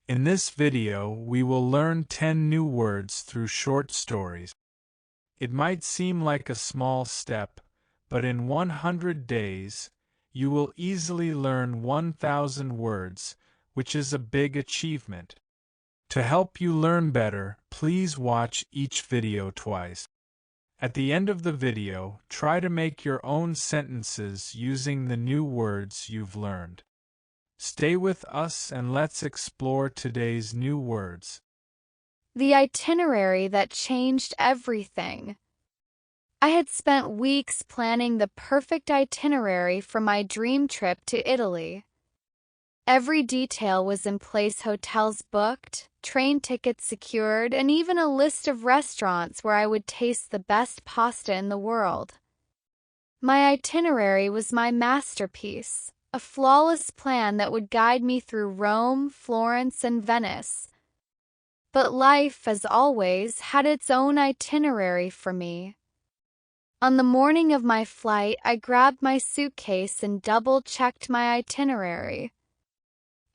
In this video, we will learn 10 new words through short stories. It might seem like a small step, but in 100 days, you will easily learn 1,000 words, which is a big achievement. To help you learn better, please watch each video twice. At the end of the video, try to make your own sentences using the new words you've learned. Stay with us and let's explore today's new words. The itinerary that changed everything. I had spent weeks planning the perfect itinerary for my dream trip to Italy. Every detail was in place: hotels booked, train tickets secured, and even a list of restaurants where I would taste the best pasta in the world. My itinerary was my masterpiece, a flawless plan that would guide me through Rome, Florence, and Venice. But life, as always, had its own itinerary for me. On the morning of my flight, I grabbed my suitcase and double-checked my itinerary.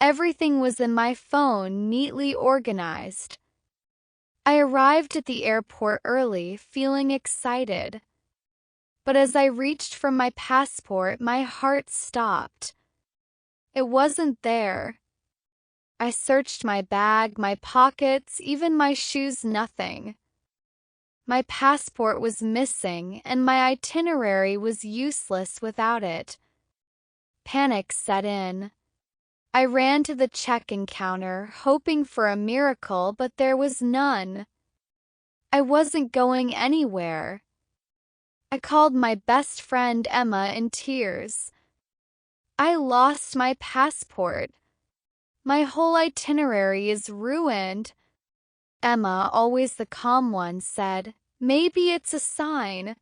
Everything was in my phone, neatly organized. I arrived at the airport early, feeling excited. But as I reached for my passport, my heart stopped. It wasn't there. I searched my bag, my pockets, even my shoes, nothing. My passport was missing, and my itinerary was useless without it. Panic set in. I ran to the check-in counter, hoping for a miracle, but there was none. I wasn't going anywhere. I called my best friend Emma in tears. I lost my passport. My whole itinerary is ruined. Emma, always the calm one, said, "Maybe it's a sign.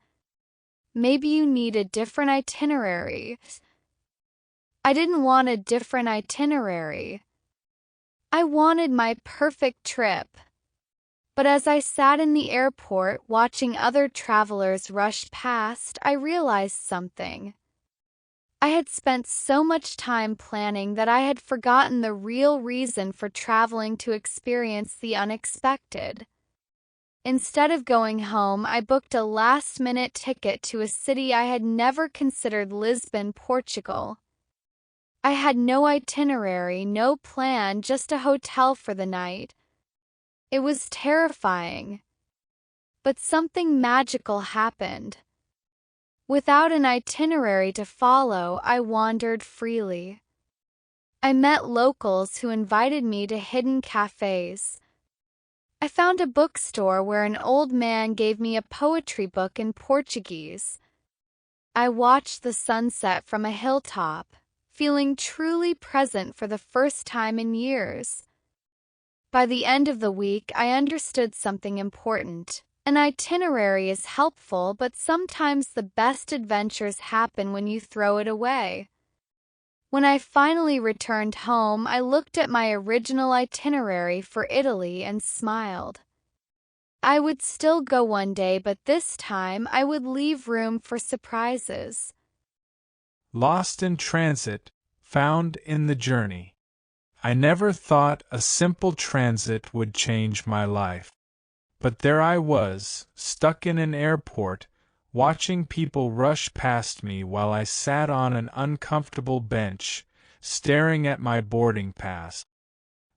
Maybe you need a different itinerary." I didn't want a different itinerary. I wanted my perfect trip. But as I sat in the airport watching other travelers rush past, I realized something. I had spent so much time planning that I had forgotten the real reason for traveling: to experience the unexpected. Instead of going home, I booked a last-minute ticket to a city I had never considered: Lisbon, Portugal. I had no itinerary, no plan, just a hotel for the night. It was terrifying. But something magical happened. Without an itinerary to follow, I wandered freely. I met locals who invited me to hidden cafes. I found a bookstore where an old man gave me a poetry book in Portuguese. I watched the sunset from a hilltop, feeling truly present for the first time in years. By the end of the week, I understood something important. An itinerary is helpful, but sometimes the best adventures happen when you throw it away. When I finally returned home, I looked at my original itinerary for Italy and smiled. I would still go one day, but this time I would leave room for surprises. Lost in transit, found in the journey. I never thought a simple transit would change my life. But there I was, stuck in an airport, watching people rush past me while I sat on an uncomfortable bench, staring at my boarding pass.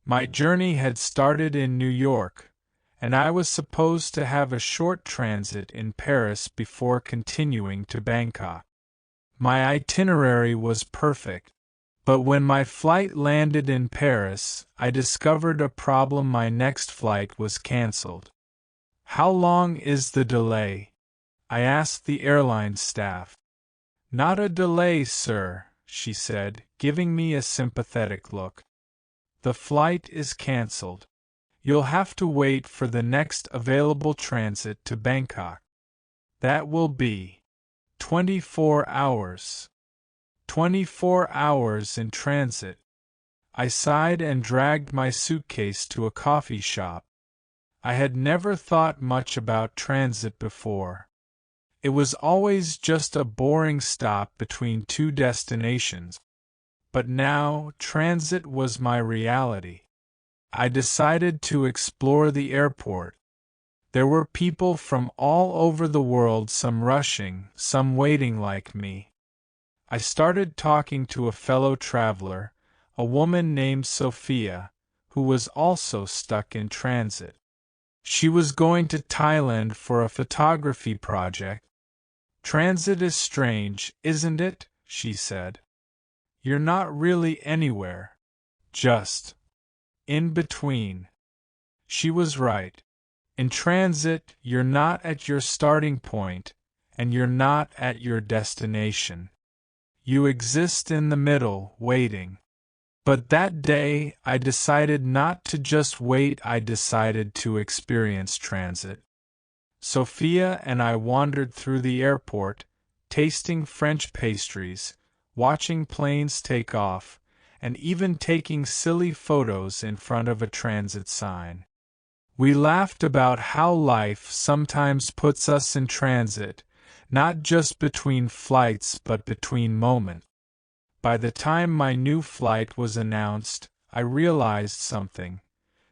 My journey had started in New York, and I was supposed to have a short transit in Paris before continuing to Bangkok. My itinerary was perfect, but when my flight landed in Paris, I discovered a problem: my next flight was cancelled. "How long is the delay?" I asked the airline staff. "Not a delay, sir," she said, giving me a sympathetic look. "The flight is cancelled. You'll have to wait for the next available transit to Bangkok. That will be 24 hours. 24 hours in transit." I sighed and dragged my suitcase to a coffee shop. I had never thought much about transit before. It was always just a boring stop between two destinations. But now transit was my reality. I decided to explore the airport. There were people from all over the world, some rushing, some waiting like me. I started talking to a fellow traveler, a woman named Sophia, who was also stuck in transit. She was going to Thailand for a photography project. "Transit is strange, isn't it?" she said. "You're not really anywhere. Just in between." She was right. In transit, you're not at your starting point, and you're not at your destination. You exist in the middle, waiting. But that day, I decided not to just wait, I decided to experience transit. Sophia and I wandered through the airport, tasting French pastries, watching planes take off, and even taking silly photos in front of a transit sign. We laughed about how life sometimes puts us in transit, not just between flights but between moments. By the time my new flight was announced, I realized something.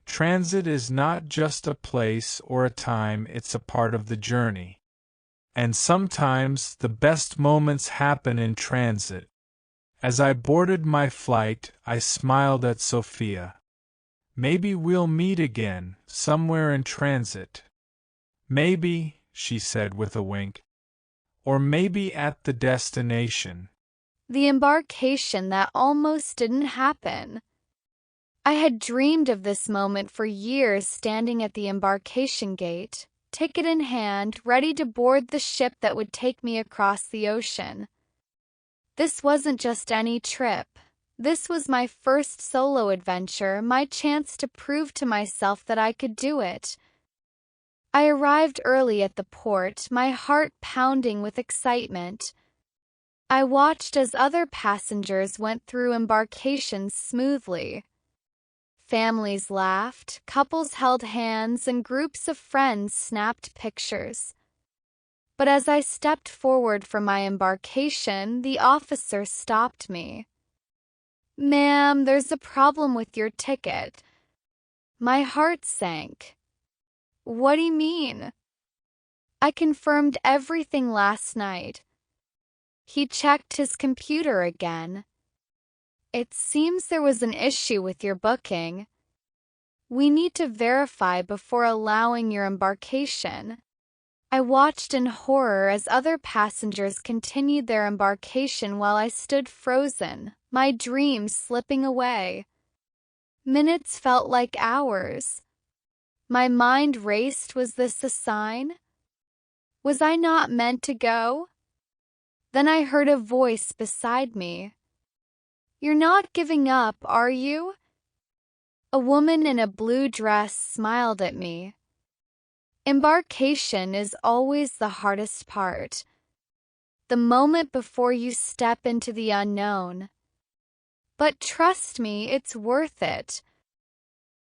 Transit is not just a place or a time, it's a part of the journey. And sometimes the best moments happen in transit. As I boarded my flight, I smiled at Sophia. "Maybe we'll meet again, somewhere in transit." "Maybe," she said with a wink. "Or maybe at the destination." The embarkation that almost didn't happen. I had dreamed of this moment for years, standing at the embarkation gate, ticket in hand, ready to board the ship that would take me across the ocean. This wasn't just any trip. This was my first solo adventure, my chance to prove to myself that I could do it. I arrived early at the port, my heart pounding with excitement. I watched as other passengers went through embarkation smoothly. Families laughed, couples held hands, and groups of friends snapped pictures. But as I stepped forward for my embarkation, the officer stopped me. "Ma'am, there's a problem with your ticket." My heart sank. "What do you mean?" "I confirmed everything last night." He checked his computer again. "It seems there was an issue with your booking. We need to verify before allowing your embarkation." I watched in horror as other passengers continued their embarkation while I stood frozen, my dreams slipping away. Minutes felt like hours. My mind raced. Was this a sign? Was I not meant to go? Then I heard a voice beside me. "You're not giving up, are you?" A woman in a blue dress smiled at me. Embarkation is always the hardest part. The moment before you step into the unknown. But trust me, it's worth it.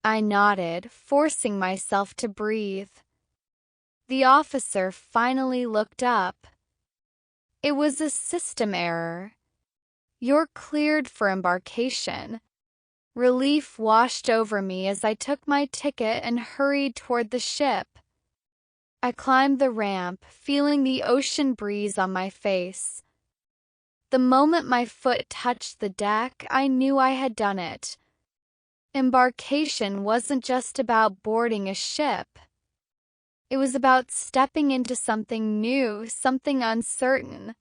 I nodded, forcing myself to breathe. The officer finally looked up. "It was a system error. You're cleared for embarkation." Relief washed over me as I took my ticket and hurried toward the ship. I climbed the ramp, feeling the ocean breeze on my face. The moment my foot touched the deck, I knew I had done it. Embarkation wasn't just about boarding a ship. It was about stepping into something new, something uncertain.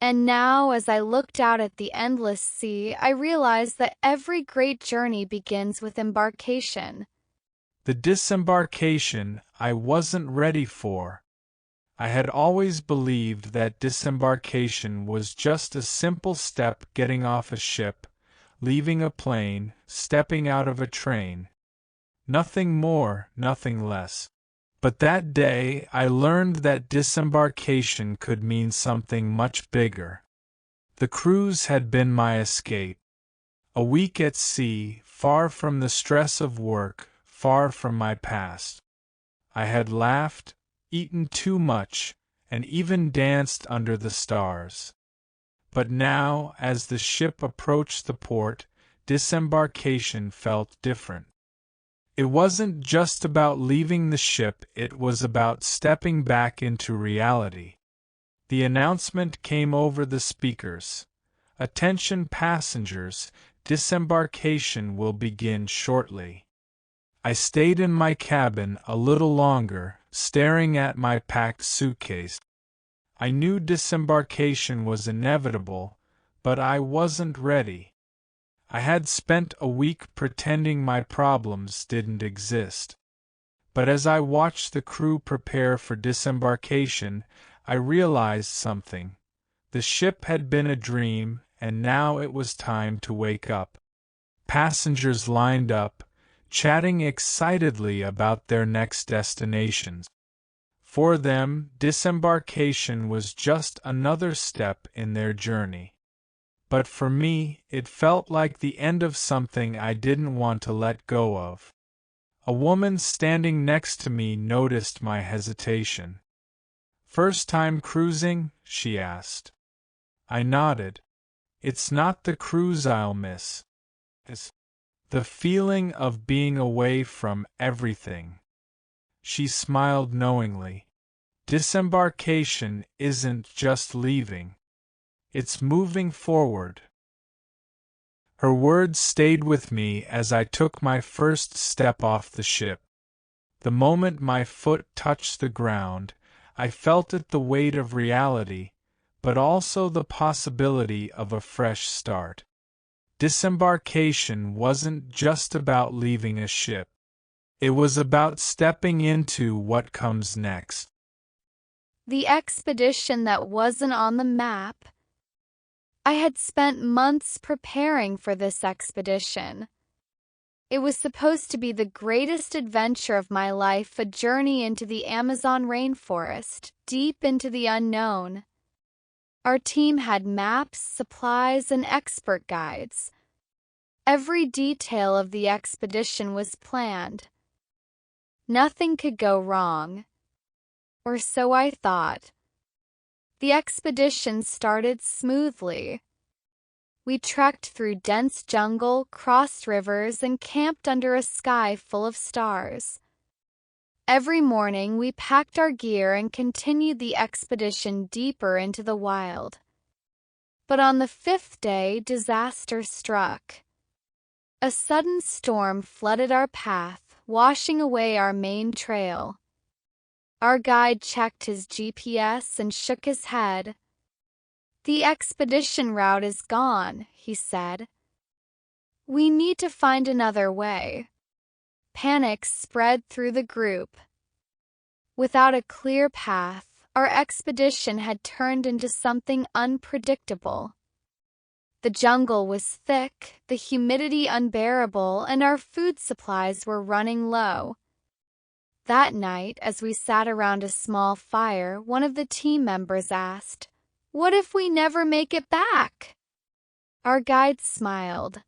And now, as I looked out at the endless sea, I realized that every great journey begins with embarkation. The disembarkation I wasn't ready for. I had always believed that disembarkation was just a simple step, getting off a ship, leaving a plane, stepping out of a train. Nothing more, nothing less. But that day I learned that disembarkation could mean something much bigger. The cruise had been my escape. A week at sea, far from the stress of work, far from my past. I had laughed, eaten too much, and even danced under the stars. But now, as the ship approached the port, disembarkation felt different. It wasn't just about leaving the ship, it was about stepping back into reality. The announcement came over the speakers. "Attention passengers, disembarkation will begin shortly." I stayed in my cabin a little longer, staring at my packed suitcase. I knew disembarkation was inevitable, but I wasn't ready. I had spent a week pretending my problems didn't exist. But as I watched the crew prepare for disembarkation, I realized something. The ship had been a dream, and now it was time to wake up. Passengers lined up, chatting excitedly about their next destinations. For them, disembarkation was just another step in their journey. But for me, it felt like the end of something I didn't want to let go of. A woman standing next to me noticed my hesitation. "First time cruising?" she asked. I nodded. "It's not the cruise I'll miss. It's the feeling of being away from everything." She smiled knowingly. Disembarkation isn't just leaving. It's moving forward. Her words stayed with me as I took my first step off the ship. The moment my foot touched the ground, I felt it, the weight of reality, but also the possibility of a fresh start. Disembarkation wasn't just about leaving a ship. It was about stepping into what comes next. The expedition that wasn't on the map. I had spent months preparing for this expedition. It was supposed to be the greatest adventure of my life, a journey into the Amazon rainforest, deep into the unknown. Our team had maps, supplies, and expert guides. Every detail of the expedition was planned. Nothing could go wrong. Or so I thought. The expedition started smoothly. We trekked through dense jungle, crossed rivers, and camped under a sky full of stars. Every morning we packed our gear and continued the expedition deeper into the wild. But on the 5th day, disaster struck. A sudden storm flooded our path, washing away our main trail. Our guide checked his GPS and shook his head. "The expedition route is gone," he said. "We need to find another way." Panic spread through the group. Without a clear path, our expedition had turned into something unpredictable. The jungle was thick, the humidity unbearable, and our food supplies were running low. That night, as we sat around a small fire, one of the team members asked, "What if we never make it back?" Our guide smiled.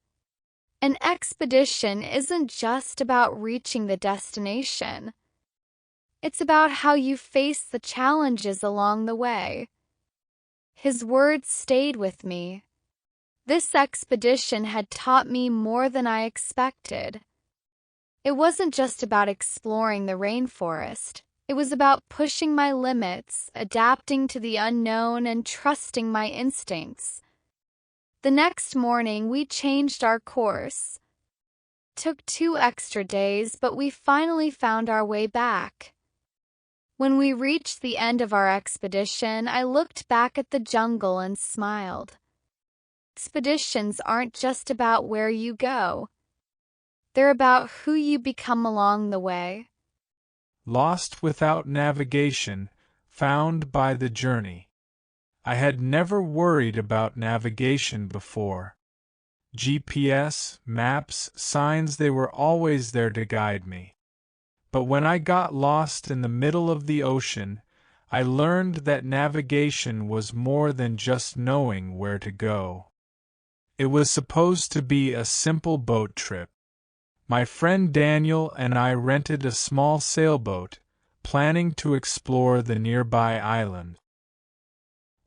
An expedition isn't just about reaching the destination. It's about how you face the challenges along the way. His words stayed with me. This expedition had taught me more than I expected. It wasn't just about exploring the rainforest. It was about pushing my limits, adapting to the unknown, and trusting my instincts. The next morning, we changed our course. Took 2 extra days, but we finally found our way back. When we reached the end of our expedition, I looked back at the jungle and smiled. Expeditions aren't just about where you go. They're about who you become along the way. Lost without navigation, found by the journey. I had never worried about navigation before. GPS, maps, signs, they were always there to guide me. But when I got lost in the middle of the ocean, I learned that navigation was more than just knowing where to go. It was supposed to be a simple boat trip. My friend Daniel and I rented a small sailboat, planning to explore the nearby island.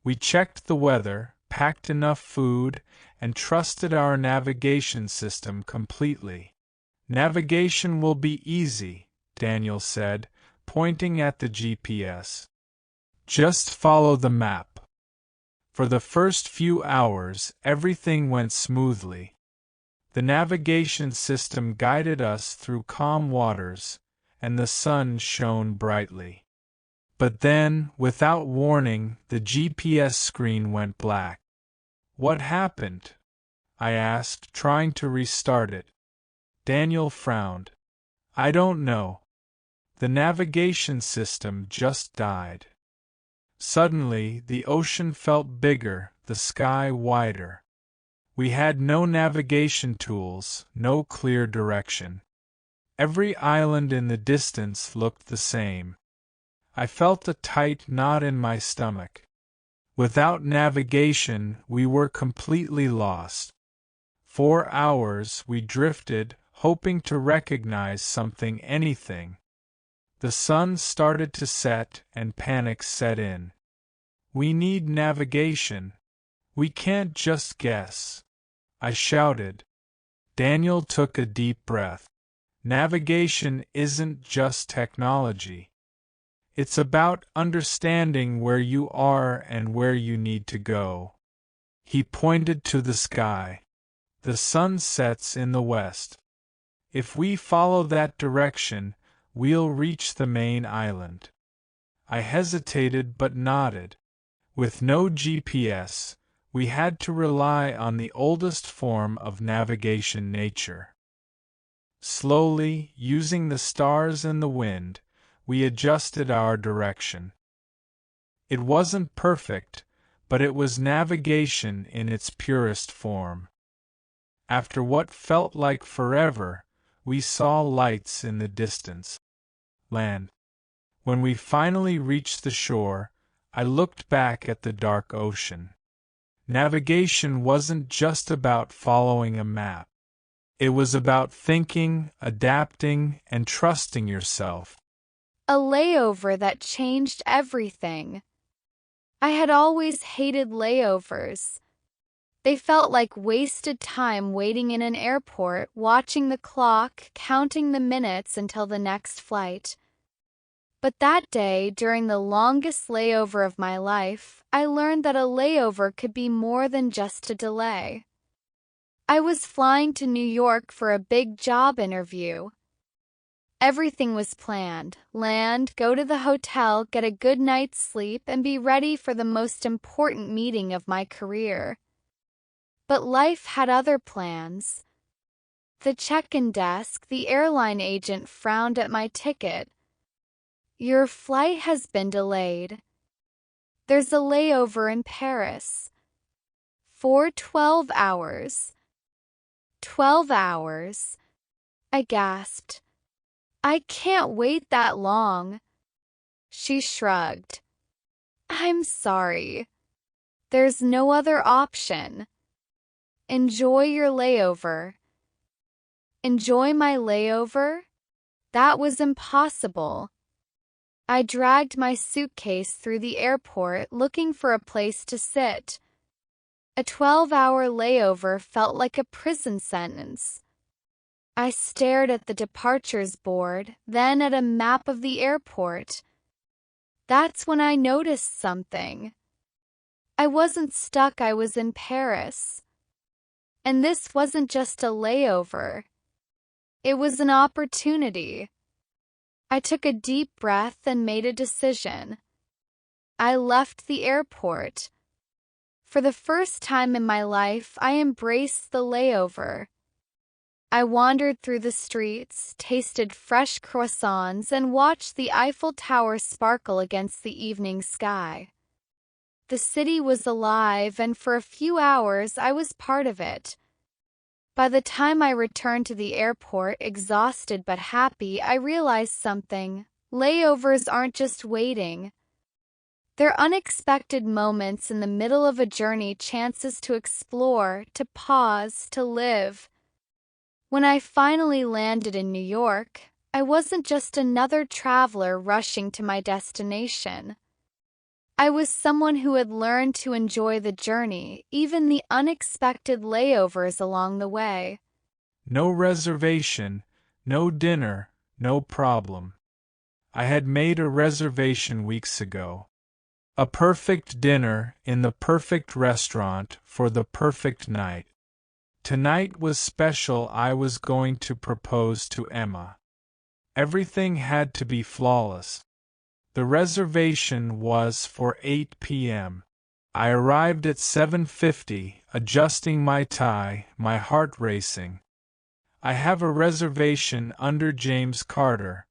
We checked the weather, packed enough food, and trusted our navigation system completely. Navigation will be easy, Daniel said, pointing at the GPS. Just follow the map. For the first few hours, everything went smoothly. The navigation system guided us through calm waters, and the sun shone brightly. But then, without warning, the GPS screen went black. What happened? I asked, trying to restart it. Daniel frowned. I don't know. The navigation system just died. Suddenly, the ocean felt bigger, the sky wider. We had no navigation tools, no clear direction. Every island in the distance looked the same. I felt a tight knot in my stomach. Without navigation, we were completely lost. 4 hours we drifted, hoping to recognize something, anything. The sun started to set and panic set in. We need navigation. We can't just guess. I shouted. Daniel took a deep breath. Navigation isn't just technology. It's about understanding where you are and where you need to go. He pointed to the sky. The sun sets in the west. If we follow that direction, we'll reach the main island. I hesitated but nodded. With no GPS, we had to rely on the oldest form of navigation, nature. Slowly, using the stars and the wind, we adjusted our direction. It wasn't perfect, but it was navigation in its purest form. After what felt like forever, we saw lights in the distance. Land. When we finally reached the shore, I looked back at the dark ocean. Navigation wasn't just about following a map. It was about thinking, adapting, and trusting yourself. A layover that changed everything. I had always hated layovers. They felt like wasted time waiting in an airport, watching the clock, counting the minutes until the next flight. But that day, during the longest layover of my life, I learned that a layover could be more than just a delay. I was flying to New York for a big job interview. Everything was planned: land, go to the hotel, get a good night's sleep, and be ready for the most important meeting of my career. But life had other plans. The check-in desk, the airline agent frowned at my ticket. Your flight has been delayed. There's a layover in Paris. For 12 hours. 12 hours. I gasped. I can't wait that long. She shrugged. I'm sorry. There's no other option. Enjoy your layover. Enjoy my layover? That was impossible. I dragged my suitcase through the airport looking for a place to sit. A 12-hour layover felt like a prison sentence. I stared at the departures board, then at a map of the airport. That's when I noticed something. I wasn't stuck, I was in Paris. And this wasn't just a layover. It was an opportunity. I took a deep breath and made a decision. I left the airport. For the first time in my life, I embraced the layover. I wandered through the streets, tasted fresh croissants, and watched the Eiffel Tower sparkle against the evening sky. The city was alive, and for a few hours I was part of it. By the time I returned to the airport, exhausted but happy, I realized something. Layovers aren't just waiting. They're unexpected moments in the middle of a journey, chances to explore, to pause, to live. When I finally landed in New York, I wasn't just another traveler rushing to my destination. I was someone who had learned to enjoy the journey, even the unexpected layovers along the way. No reservation, No dinner, no problem. I had made a reservation weeks ago. A perfect dinner in the perfect restaurant for the perfect night. Tonight was special. I was going to propose to Emma. Everything had to be flawless. The reservation was for 8 p.m. I arrived at 7:50, adjusting my tie, my heart racing. I have a reservation under James Carter,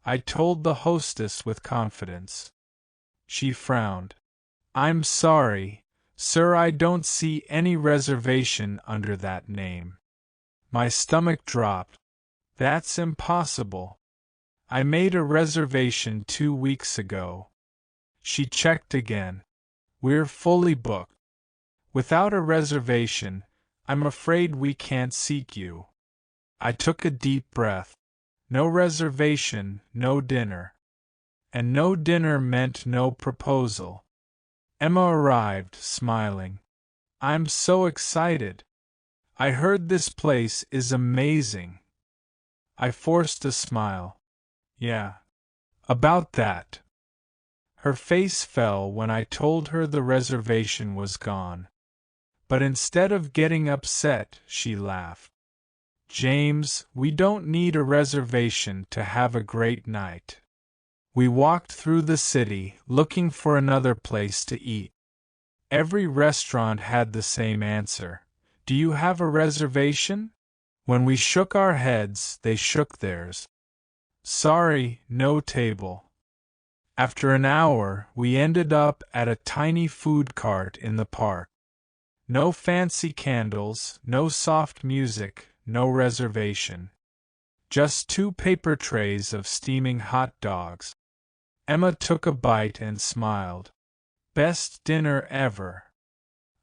I told the hostess with confidence. She frowned. I'm sorry, sir, I don't see any reservation under that name. My stomach dropped. That's impossible. I made a reservation 2 weeks ago. She checked again. We're fully booked. Without a reservation, I'm afraid we can't seat you. I took a deep breath. No reservation, no dinner. And no dinner meant no proposal. Emma arrived, smiling. I'm so excited. I heard this place is amazing. I forced a smile. Yeah. About that. Her face fell when I told her the reservation was gone. But instead of getting upset, she laughed. James, we don't need a reservation to have a great night. We walked through the city, looking for another place to eat. Every restaurant had the same answer. Do you have a reservation? When we shook our heads, they shook theirs. Sorry, no table. After an hour, we ended up at a tiny food cart in the park. No fancy candles, no soft music, no reservation. Just 2 paper trays of steaming hot dogs. Emma took a bite and smiled. Best dinner ever.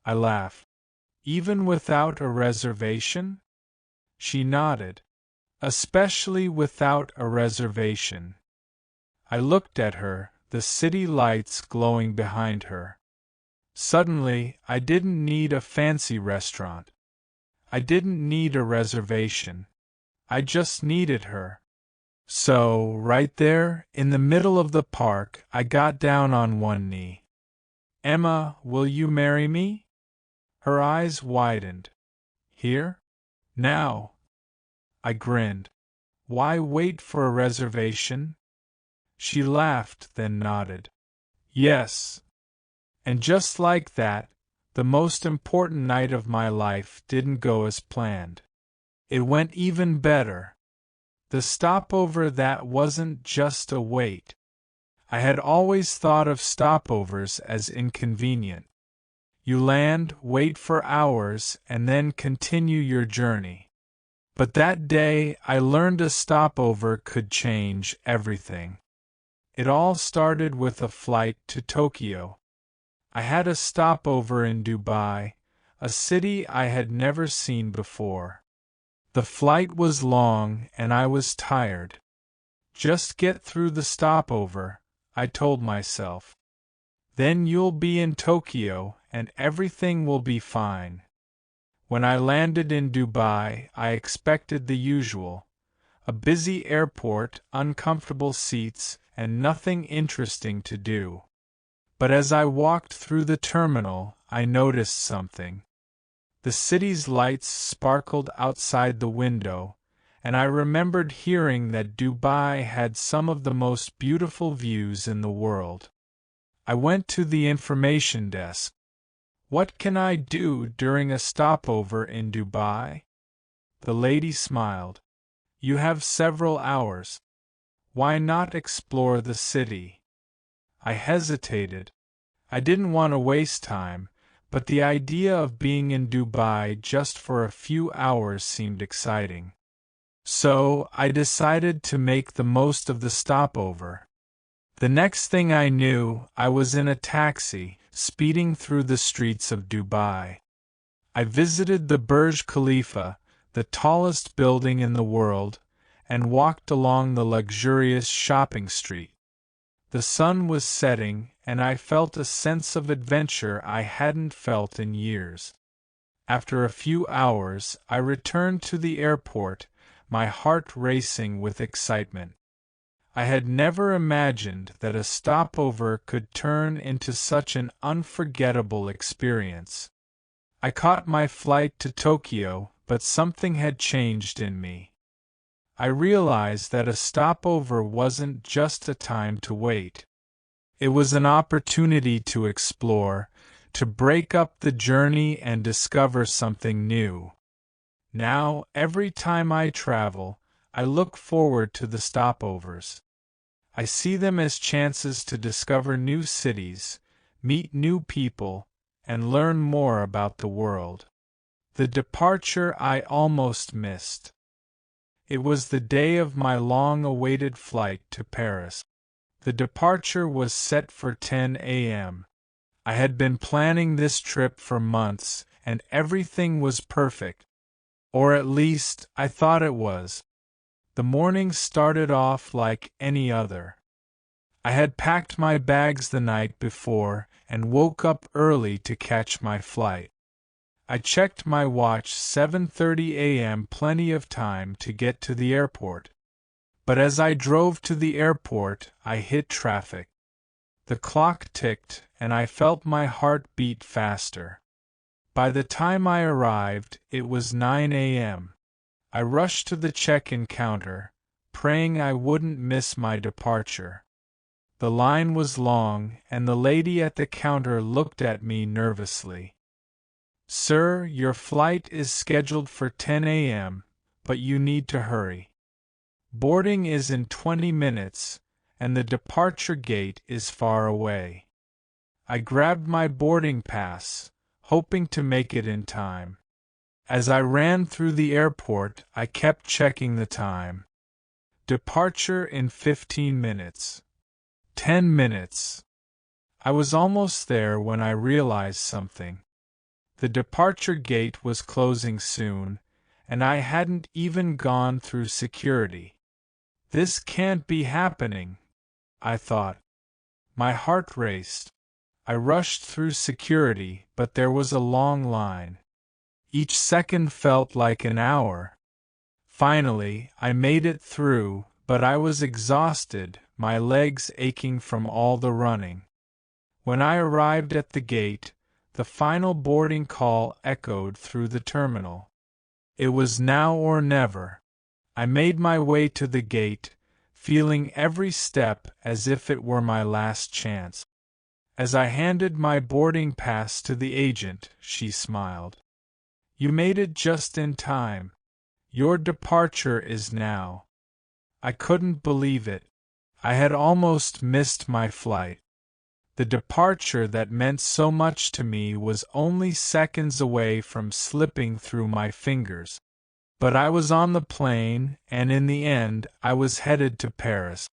I laughed. Even without a reservation? She nodded. Especially without a reservation. I looked at her, the city lights glowing behind her. Suddenly, I didn't need a fancy restaurant. I didn't need a reservation. I just needed her. So, right there, in the middle of the park, I got down on one knee. Emma, will you marry me? Her eyes widened. Here? Now? I grinned. Why wait for a reservation? She laughed, then nodded. Yes. And just like that, the most important night of my life didn't go as planned. It went even better. The stopover that wasn't just a wait. I had always thought of stopovers as inconvenient. You land, wait for hours, and then continue your journey. But that day, I learned a stopover could change everything. It all started with a flight to Tokyo. I had a stopover in Dubai, a city I had never seen before. The flight was long and I was tired. Just get through the stopover, I told myself. Then you'll be in Tokyo and everything will be fine. When I landed in Dubai, I expected the usual. A busy airport, uncomfortable seats, and nothing interesting to do. But as I walked through the terminal, I noticed something. The city's lights sparkled outside the window, and I remembered hearing that Dubai had some of the most beautiful views in the world. I went to the information desk. What can I do during a stopover in Dubai? The lady smiled. You have several hours. Why not explore the city? I hesitated. I didn't want to waste time, but the idea of being in Dubai just for a few hours seemed exciting. So, I decided to make the most of the stopover. The next thing I knew, I was in a taxi, speeding through the streets of Dubai. I visited the Burj Khalifa, the tallest building in the world, and walked along the luxurious shopping street. The sun was setting, and I felt a sense of adventure I hadn't felt in years. After a few hours, I returned to the airport, my heart racing with excitement. I had never imagined that a stopover could turn into such an unforgettable experience. I caught my flight to Tokyo, but something had changed in me. I realized that a stopover wasn't just a time to wait. It was an opportunity to explore, to break up the journey and discover something new. Now, every time I travel, I look forward to the stopovers. I see them as chances to discover new cities, meet new people, and learn more about the world. The departure I almost missed. It was the day of my long-awaited flight to Paris. The departure was set for 10 a.m. I had been planning this trip for months, and everything was perfect. Or at least, I thought it was. The morning started off like any other. I had packed my bags the night before and woke up early to catch my flight. I checked my watch, 7:30 a.m., plenty of time to get to the airport. But as I drove to the airport, I hit traffic. The clock ticked, and I felt my heart beat faster. By the time I arrived, it was 9 a.m. I rushed to the check-in counter, praying I wouldn't miss my departure. The line was long, and the lady at the counter looked at me nervously. "Sir, your flight is scheduled for 10 a.m., but you need to hurry. Boarding is in 20 minutes, and the departure gate is far away." I grabbed my boarding pass, hoping to make it in time. As I ran through the airport, I kept checking the time. Departure in 15 minutes. 10 minutes. I was almost there when I realized something. The departure gate was closing soon, and I hadn't even gone through security. This can't be happening, I thought. My heart raced. I rushed through security, but there was a long line. Each second felt like an hour. Finally, I made it through, but I was exhausted, my legs aching from all the running. When I arrived at the gate, the final boarding call echoed through the terminal. It was now or never. I made my way to the gate, feeling every step as if it were my last chance. As I handed my boarding pass to the agent, she smiled. "You made it just in time. Your departure is now." I couldn't believe it. I had almost missed my flight. The departure that meant so much to me was only seconds away from slipping through my fingers. But I was on the plane, and in the end, I was headed to Paris.